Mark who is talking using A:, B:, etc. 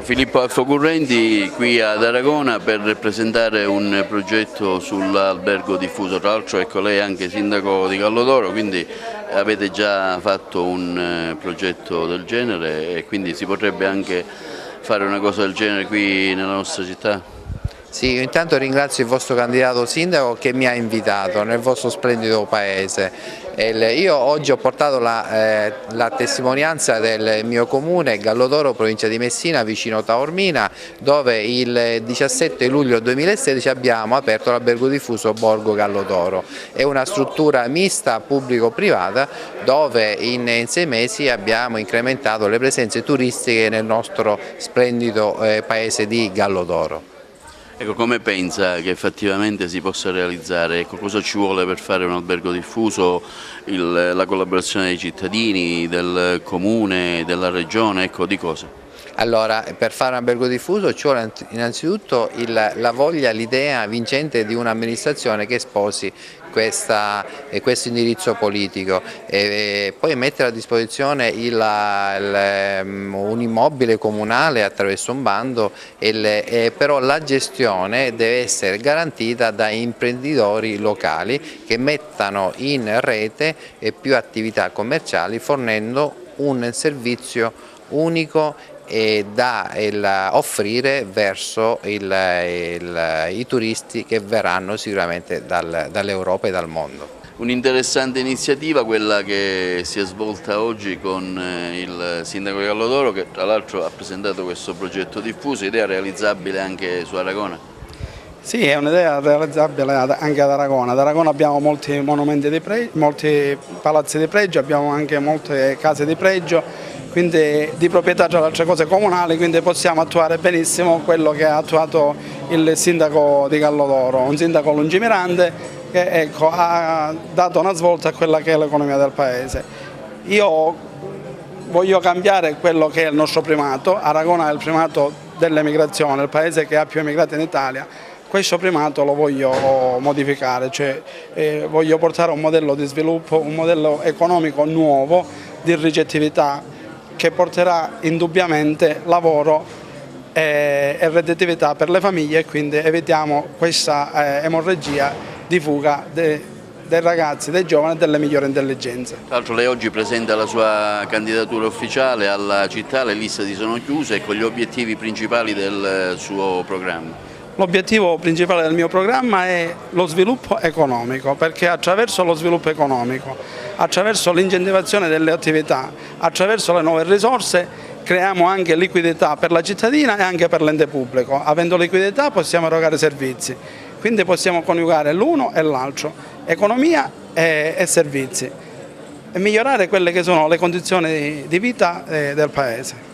A: Filippo Alfocurrenti qui ad Aragona per presentare un progetto sull'albergo diffuso. Tra l'altro ecco, lei è anche sindaco di Gallodoro, quindi avete già fatto un progetto del genere e quindi si potrebbe anche fare una cosa del genere qui nella nostra città?
B: Sì, io intanto ringrazio il vostro candidato sindaco che mi ha invitato nel vostro splendido paese. Io oggi ho portato la testimonianza del mio comune, Gallodoro, provincia di Messina, vicino Taormina, dove il 17 luglio 2016 abbiamo aperto l'albergo diffuso Borgo Gallodoro. È una struttura mista pubblico-privata dove in 6 mesi abbiamo incrementato le presenze turistiche nel nostro splendido paese di Gallodoro.
A: Ecco, come pensa che effettivamente si possa realizzare? Ecco, cosa ci vuole per fare un albergo diffuso? La collaborazione dei cittadini, del comune, della regione, ecco, di cosa?
B: Allora, per fare un albergo diffuso ci vuole innanzitutto la voglia, l'idea vincente di un'amministrazione che sposi questo indirizzo politico e poi mettere a disposizione un immobile comunale attraverso un bando, però la gestione deve essere garantita da imprenditori locali che mettano in rete più attività commerciali fornendo un servizio unico da offrire verso i turisti che verranno sicuramente dall'Europa e dal mondo.
A: Un'interessante iniziativa quella che si è svolta oggi con il sindaco di Gallodoro, che tra l'altro ha presentato questo progetto diffuso, idea realizzabile anche su Aragona.
C: Sì, è un'idea realizzabile anche ad Aragona. Ad Aragona abbiamo molti monumenti di pregio, molti palazzi di pregio, abbiamo anche molte case di pregio, quindi di proprietà tra le altre cose comunali, quindi possiamo attuare benissimo quello che ha attuato il sindaco di Gallodoro, un sindaco lungimirante che ecco, ha dato una svolta a quella che è l'economia del paese. Io voglio cambiare quello che è il nostro primato. Aragona è il primato dell'emigrazione, il paese che ha più emigrati in Italia. Questo primato lo voglio modificare, cioè voglio portare un modello di sviluppo, un modello economico nuovo, di ricettività, che porterà indubbiamente lavoro e redditività per le famiglie e quindi evitiamo questa emorragia di fuga dei ragazzi, dei giovani e delle migliori intelligenze.
A: Tra l'altro lei oggi presenta la sua candidatura ufficiale alla città, le liste si sono chiuse e con gli obiettivi principali del suo programma.
C: L'obiettivo principale del mio programma è lo sviluppo economico, perché attraverso lo sviluppo economico, attraverso l'incentivazione delle attività, attraverso le nuove risorse creiamo anche liquidità per la cittadina e anche per l'ente pubblico. Avendo liquidità possiamo erogare servizi, quindi possiamo coniugare l'uno e l'altro, economia e servizi, e migliorare quelle che sono le condizioni di vita del Paese.